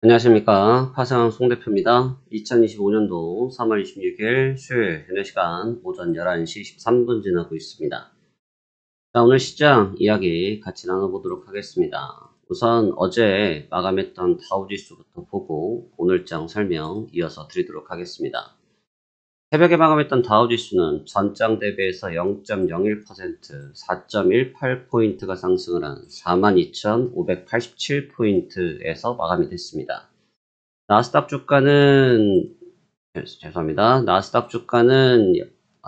안녕하십니까. 화상 송 대표입니다. 2025년도 3월 26일 수요일 현재 시간 오전 11시 13분 지나고 있습니다. 자, 오늘 시장 이야기 같이 나눠보도록 하겠습니다. 우선 어제 마감했던 다우지수부터 보고 오늘장 설명 이어서 드리도록 하겠습니다. 새벽에 마감했던 다우지수는 전장 대비해서 0.01%, 4.18포인트가 상승을 한 42,587포인트에서 마감이 됐습니다. 나스닥 주가는 죄송합니다. 나스닥 주가는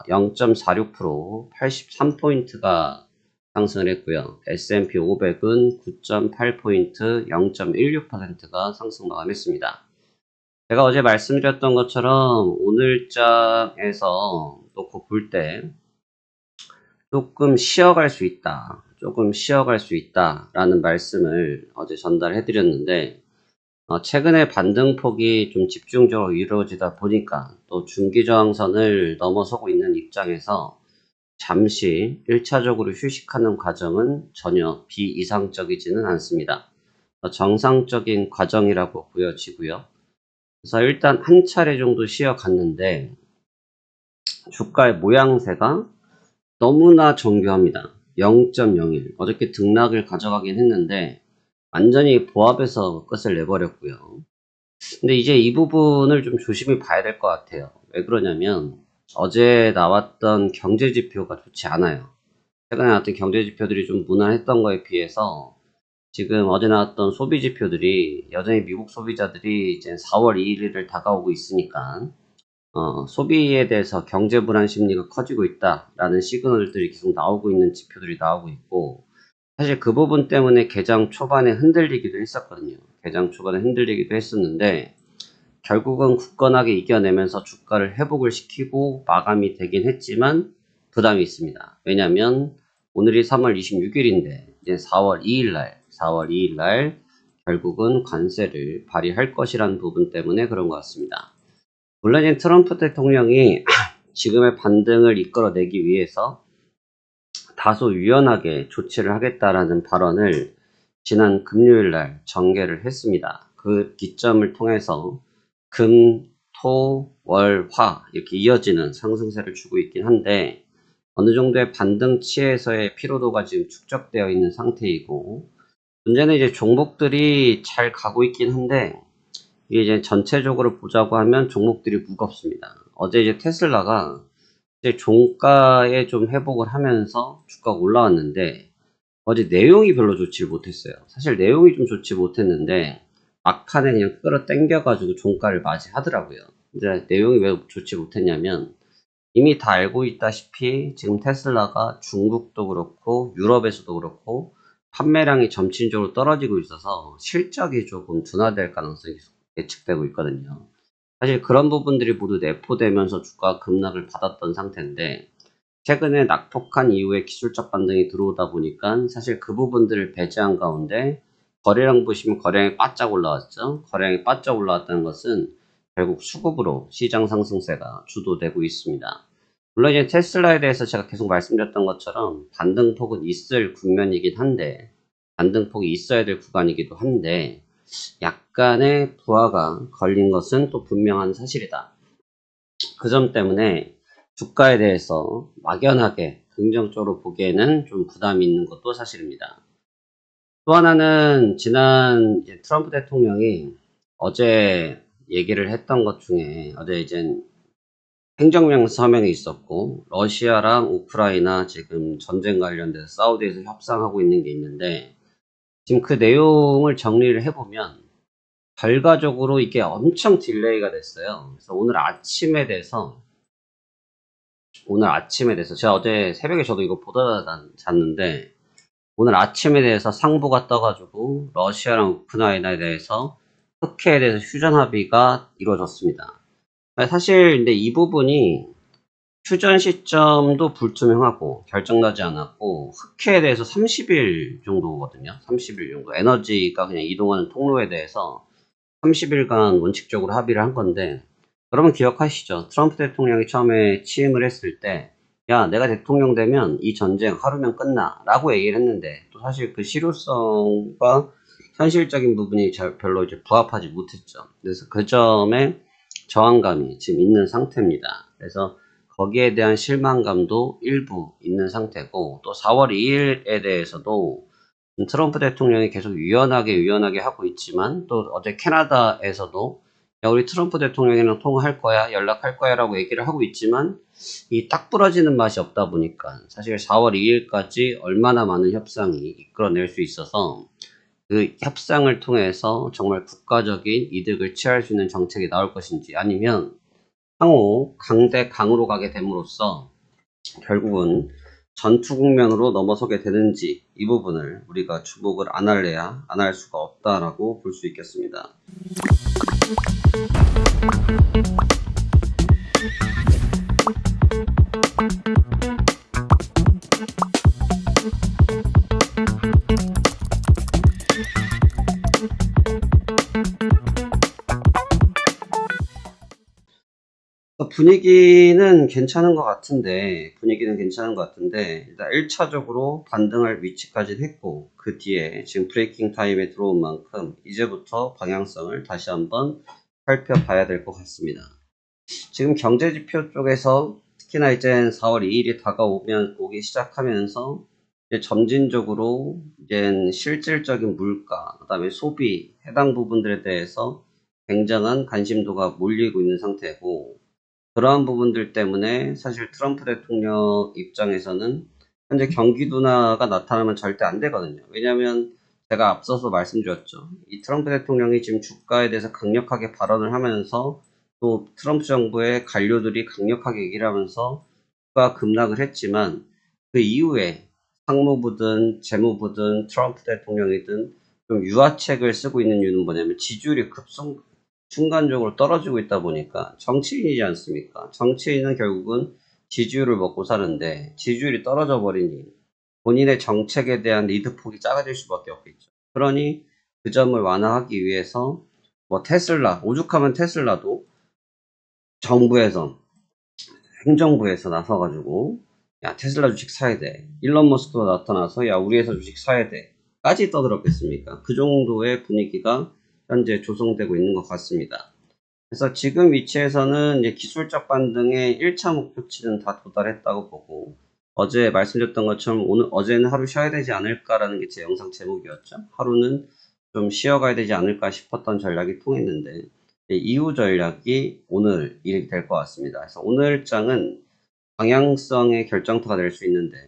0.46%, 83포인트가 상승을 했고요. S&P 500은 9.8포인트, 0.16%가 상승 마감했습니다. 제가 어제 말씀드렸던 것처럼 오늘장에서 놓고 볼 때 조금 쉬어갈 수 있다. 조금 쉬어갈 수 있다라는 말씀을 어제 전달해 드렸는데 최근에 반등폭이 좀 집중적으로 이루어지다 보니까 또 중기저항선을 넘어서고 있는 입장에서 잠시 1차적으로 휴식하는 과정은 전혀 비이상적이지는 않습니다. 정상적인 과정이라고 보여지고요. 그래서 일단 한 차례 정도 쉬어갔는데 주가의 모양새가 너무나 정교합니다. 0.01 어저께 등락을 가져가긴 했는데 완전히 보합해서 끝을 내버렸고요. 근데 이제 이 부분을 좀 조심히 봐야 될 것 같아요. 왜 그러냐면 어제 나왔던 경제 지표가 좋지 않아요. 최근에 나왔던 경제 지표들이 좀 무난했던 거에 비해서 지금 어제 나왔던 소비 지표들이 여전히 미국 소비자들이 이제 4월 2일을 다가오고 있으니까 소비에 대해서 경제 불안 심리가 커지고 있다라는 시그널들이 계속 나오고 있는 지표들이 나오고 있고 사실 그 부분 때문에 개장 초반에 흔들리기도 했었거든요. 개장 초반에 흔들리기도 했었는데 결국은 굳건하게 이겨내면서 주가를 회복을 시키고 마감이 되긴 했지만 부담이 있습니다. 왜냐하면 오늘이 3월 26일인데 이제 4월 2일 날 결국은 관세를 발휘할 것이라는 부분 때문에 그런 것 같습니다. 물론 이제 트럼프 대통령이 지금의 반등을 이끌어내기 위해서 다소 유연하게 조치를 하겠다라는 발언을 지난 금요일 날 전개를 했습니다. 그 기점을 통해서 금, 토, 월, 화 이렇게 이어지는 상승세를 주고 있긴 한데 어느 정도의 반등치에서의 피로도가 지금 축적되어 있는 상태이고 문제는 이제 종목들이 잘 가고 있긴 한데 이게 이제 전체적으로 보자고 하면 종목들이 무겁습니다. 어제 이제 테슬라가 이제 종가에 좀 회복을 하면서 주가가 올라왔는데 어제 내용이 별로 좋지 못했어요. 사실 내용이 좀 좋지 못했는데 막판에 그냥 끌어당겨가지고 종가를 맞이하더라고요. 이제 내용이 왜 좋지 못했냐면 이미 다 알고 있다시피 지금 테슬라가 중국도 그렇고 유럽에서도 그렇고 판매량이 점진적으로 떨어지고 있어서 실적이 조금 둔화될 가능성이 예측되고 있거든요. 사실 그런 부분들이 모두 내포되면서 주가가 급락을 받았던 상태인데 최근에 낙폭한 이후에 기술적 반등이 들어오다 보니까 사실 그 부분들을 배제한 가운데 거래량 보시면 거래량이 바짝 올라왔죠. 거래량이 바짝 올라왔다는 것은 결국 수급으로 시장 상승세가 주도되고 있습니다. 물론 이제 테슬라에 대해서 제가 계속 말씀드렸던 것처럼 반등폭은 있을 국면이긴 한데 반등폭이 있어야 될 구간이기도 한데 약간의 부하가 걸린 것은 또 분명한 사실이다. 그 점 때문에 주가에 대해서 막연하게 긍정적으로 보기에는 좀 부담이 있는 것도 사실입니다. 또 하나는 지난 트럼프 대통령이 어제 얘기를 했던 것 중에 어제 이제 행정명 서명이 있었고 러시아랑 우크라이나 지금 전쟁 관련돼서 사우디에서 협상하고 있는 게 있는데 지금 그 내용을 정리를 해보면 결과적으로 이게 엄청 딜레이가 됐어요. 그래서 오늘 아침에 대해서 제가 어제 새벽에 저도 이거 보다 잤는데 오늘 아침에 대해서 상부가 떠가지고 러시아랑 우크라이나에 대해서 흑해에 대해서 휴전 합의가 이루어졌습니다. 사실 근데 이 부분이 휴전 시점도 불투명하고 결정나지 않았고 흑해에 대해서 30일 정도거든요. 30일 정도 에너지가 그냥 이동하는 통로에 대해서 30일간 원칙적으로 합의를 한 건데 여러분 기억하시죠? 트럼프 대통령이 처음에 취임을 했을 때 야, 내가 대통령 되면 이 전쟁 하루면 끝나 라고 얘기를 했는데 또 사실 그 실효성과 현실적인 부분이 별로 이제 부합하지 못했죠. 그래서 그 점에 저항감이 지금 있는 상태입니다. 그래서 거기에 대한 실망감도 일부 있는 상태고, 또 4월 2일에 대해서도 트럼프 대통령이 계속 유연하게 하고 있지만, 또 어제 캐나다에서도 야, 우리 트럼프 대통령이랑 통화할 거야, 연락할 거야 라고 얘기를 하고 있지만, 이 딱 부러지는 맛이 없다 보니까 사실 4월 2일까지 얼마나 많은 협상이 이끌어낼 수 있어서 그 협상을 통해서 정말 국가적인 이득을 취할 수 있는 정책이 나올 것인지, 아니면 향후 강대 강으로 가게 됨으로써 결국은 전투 국면으로 넘어서게 되는지, 이 부분을 우리가 주목을 안 할래야 안 할 수가 없다라고 볼 수 있겠습니다. 분위기는 괜찮은 것 같은데, 일단 1차적으로 반등할 위치까지 했고, 그 뒤에 지금 브레이킹 타임에 들어온 만큼 이제부터 방향성을 다시 한번 살펴봐야 될 것 같습니다. 지금 경제지표 쪽에서 특히나 이제 4월 2일이 오기 시작하면서 이제 점진적으로 이제 실질적인 물가, 그 다음에 소비, 해당 부분들에 대해서 굉장한 관심도가 몰리고 있는 상태고, 그러한 부분들 때문에 사실 트럼프 대통령 입장에서는 현재 경기 둔화가 나타나면 절대 안 되거든요. 왜냐하면 제가 앞서서 말씀드렸죠. 이 트럼프 대통령이 지금 주가에 대해서 강력하게 발언을 하면서, 또 트럼프 정부의 관료들이 강력하게 얘기를 하면서 주가가 급락을 했지만, 그 이후에 상무부든 재무부든 트럼프 대통령이든 좀 유화책을 쓰고 있는 이유는 뭐냐면, 지지율이 순간적으로 떨어지고 있다 보니까, 정치인이지 않습니까? 정치인은 결국은 지지율을 먹고 사는데, 지지율이 떨어져 버리니 본인의 정책에 대한 리드폭이 작아질 수밖에 없겠죠. 그러니 그 점을 완화하기 위해서 오죽하면 테슬라도 정부에서, 행정부에서 나서가지고 야, 테슬라 주식 사야 돼. 일론 머스크도 나타나서 야, 우리 회사 주식 사야 돼. 까지 떠들었겠습니까? 그 정도의 분위기가 현재 조성되고 있는 것 같습니다. 그래서 지금 위치에서는 이제 기술적 반등의 1차 목표치는 다 도달했다고 보고, 어제 말씀드렸던 것처럼 어제는 하루 쉬어야 되지 않을까라는 게 제 영상 제목이었죠. 하루는 좀 쉬어가야 되지 않을까 싶었던 전략이 통했는데, 이후 전략이 오늘 일이 될 것 같습니다. 그래서 오늘 장은 방향성의 결정타가 될 수 있는데,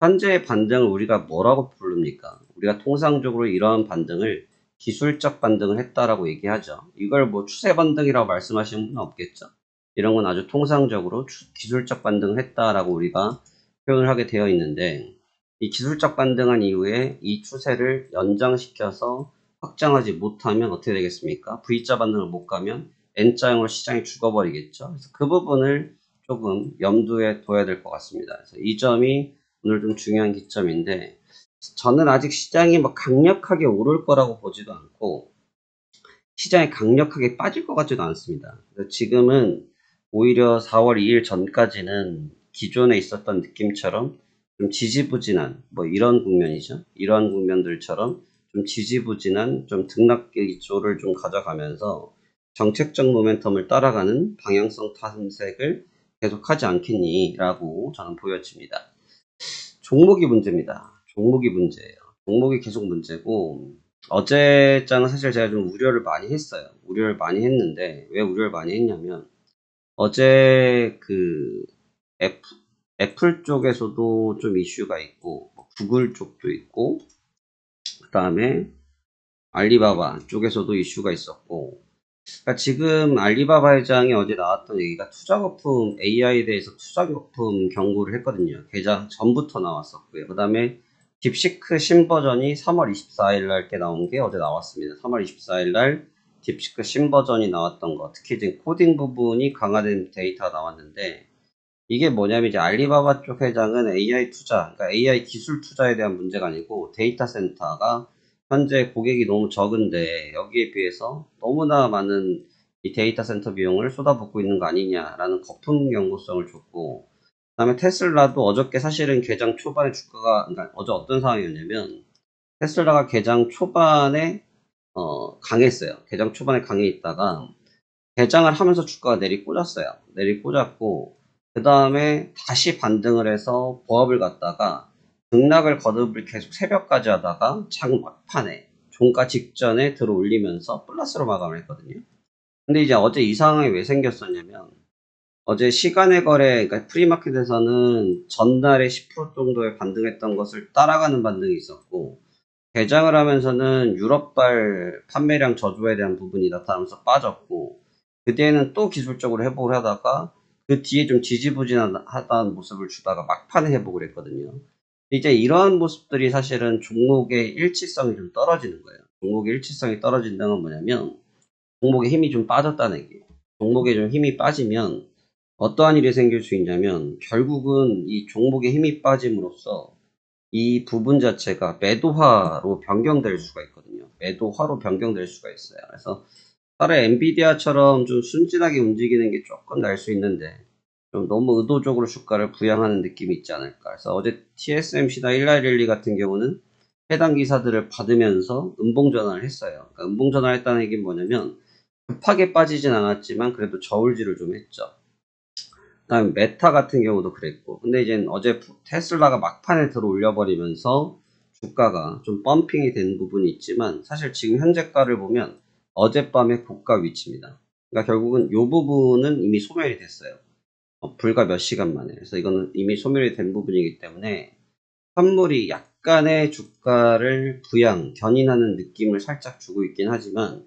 현재의 반등을 우리가 뭐라고 부릅니까? 우리가 통상적으로 이러한 반등을 기술적 반등을 했다라고 얘기하죠. 이걸 뭐 추세 반등이라고 말씀하시는 분은 없겠죠. 이런 건 아주 통상적으로 기술적 반등을 했다라고 우리가 표현을 하게 되어 있는데, 이 기술적 반등한 이후에 이 추세를 연장시켜서 확장하지 못하면 어떻게 되겠습니까? V자 반등을 못 가면 N자형으로 시장이 죽어버리겠죠. 그래서 그 부분을 조금 염두에 둬야 될 것 같습니다. 그래서 이 점이 오늘 좀 중요한 기점인데, 저는 아직 시장이 뭐 강력하게 오를 거라고 보지도 않고 시장이 강력하게 빠질 것 같지도 않습니다. 지금은 오히려 4월 2일 전까지는 기존에 있었던 느낌처럼 좀 지지부진한 뭐 이런 국면이죠. 이런 국면들처럼 좀 지지부진한 좀 등락기조를 좀 가져가면서 정책적 모멘텀을 따라가는 방향성 탐색을 계속하지 않겠니? 라고 저는 보여집니다. 종목이 문제입니다. 종목이 문제예요. 종목이 계속 문제고, 어제 장은 사실 제가 좀 우려를 많이 했어요. 우려를 많이 했는데, 왜 우려를 많이 했냐면, 어제 애플 쪽에서도 좀 이슈가 있고, 구글 쪽도 있고, 그 다음에 알리바바 쪽에서도 이슈가 있었고, 그러니까 지금 알리바바 회장이 어제 나왔던 얘기가 투자거품, AI에 대해서 투자거품 경고를 했거든요. 개장 전부터 나왔었고요. 그 다음에 딥시크 신버전이 3월 24일 날 게 나온 게 어제 나왔습니다. 3월 24일 날 딥시크 신버전이 나왔던 거, 특히 지금 코딩 부분이 강화된 데이터가 나왔는데, 이게 뭐냐면 이제 알리바바 쪽 회장은 AI 투자, 그러니까 AI 기술 투자에 대한 문제가 아니고 데이터 센터가 현재 고객이 너무 적은데 여기에 비해서 너무나 많은 이 데이터 센터 비용을 쏟아붓고 있는 거 아니냐라는 거품 연구성을 줬고, 그다음에 테슬라도 어저께 사실은 개장 초반에 주가가, 그러니까 어제 어떤 상황이었냐면 테슬라가 개장 초반에 강했어요. 개장 초반에 강해 있다가 개장을 하면서 주가가 내리꽂았어요. 내리꽂았고 그 다음에 다시 반등을 해서 보합을 갔다가 등락을 거듭을 계속 새벽까지 하다가 장 막판에 종가 직전에 들어 올리면서 플러스로 마감을 했거든요. 근데 이제 어제 이 상황이 왜 생겼었냐면 어제 시간의 거래, 그러니까 프리마켓에서는 전날에 10% 정도의 반등했던 것을 따라가는 반등이 있었고 개장을 하면서는 유럽발 판매량 저조에 대한 부분이 나타나면서 빠졌고 그 뒤에는 또 기술적으로 회복을 하다가 그 뒤에 좀 지지부진하다는 모습을 주다가 막판에 회복을 했거든요. 이제 이러한 모습들이 사실은 종목의 일치성이 좀 떨어지는 거예요. 종목의 일치성이 떨어진다는 건 뭐냐면 종목에 힘이 좀 빠졌다는 얘기예요. 종목에 좀 힘이 빠지면 어떠한 일이 생길 수 있냐면 결국은 이 종목에 힘이 빠짐으로써 이 부분 자체가 매도화로 변경될 수가 있거든요. 매도화로 변경될 수가 있어요. 그래서 차라리 엔비디아처럼 좀 순진하게 움직이는 게 조금 날 수 있는데 좀 너무 의도적으로 주가를 부양하는 느낌이 있지 않을까. 그래서 어제 TSMC나 일라이릴리 같은 경우는 해당 기사들을 받으면서 음봉 전환을 했어요. 그러니까 음봉 전환을 했다는 얘기는 뭐냐면 급하게 빠지진 않았지만 그래도 저울질을 좀 했죠. 그다음에 메타 같은 경우도 그랬고 근데 이제 어제 테슬라가 막판에 들어 올려버리면서 주가가 좀 펌핑이 된 부분이 있지만 사실 지금 현재가를 보면 어젯밤의 고가 위치입니다. 그러니까 결국은 이 부분은 이미 소멸이 됐어요. 불과 몇 시간 만에. 그래서 이거는 이미 소멸이 된 부분이기 때문에 선물이 약간의 주가를 견인하는 느낌을 살짝 주고 있긴 하지만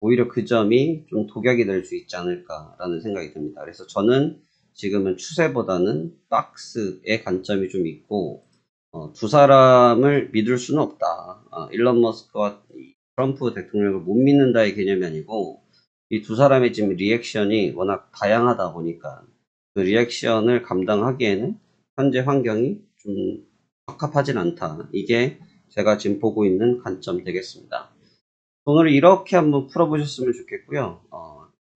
오히려 그 점이 좀 독약이 될 수 있지 않을까라는 생각이 듭니다. 그래서 저는 지금은 추세보다는 박스의 관점이 좀 있고 두 사람을 믿을 수는 없다. 일론 머스크와 트럼프 대통령을 못 믿는다의 개념이 아니고 이 두 사람의 지금 리액션이 워낙 다양하다 보니까 그 리액션을 감당하기에는 현재 환경이 좀 적합하진 않다. 이게 제가 지금 보고 있는 관점 되겠습니다. 오늘 이렇게 한번 풀어보셨으면 좋겠고요.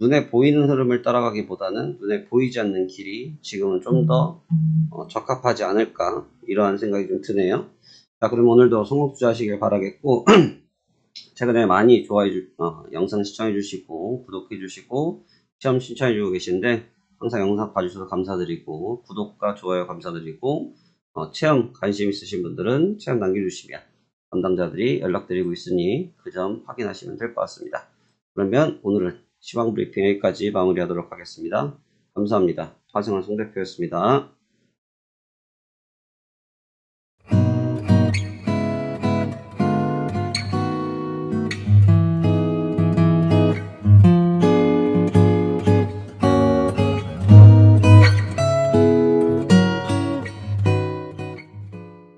눈에 보이는 흐름을 따라가기보다는 눈에 보이지 않는 길이 지금은 좀 더 적합하지 않을까 이러한 생각이 좀 드네요. 자, 그럼 오늘도 성공 투자하시길 바라겠고 최근에 많이 영상 시청해 주시고 구독해 주시고 시험 신청해 주고 계신데 항상 영상 봐주셔서 감사드리고 구독과 좋아요 감사드리고 체험 관심 있으신 분들은 체험 남겨주시면 담당자들이 연락드리고 있으니 그 점 확인하시면 될 것 같습니다. 그러면 오늘은 시황 브리핑 여기까지 마무리하도록 하겠습니다. 감사합니다. 화승환 송 대표였습니다.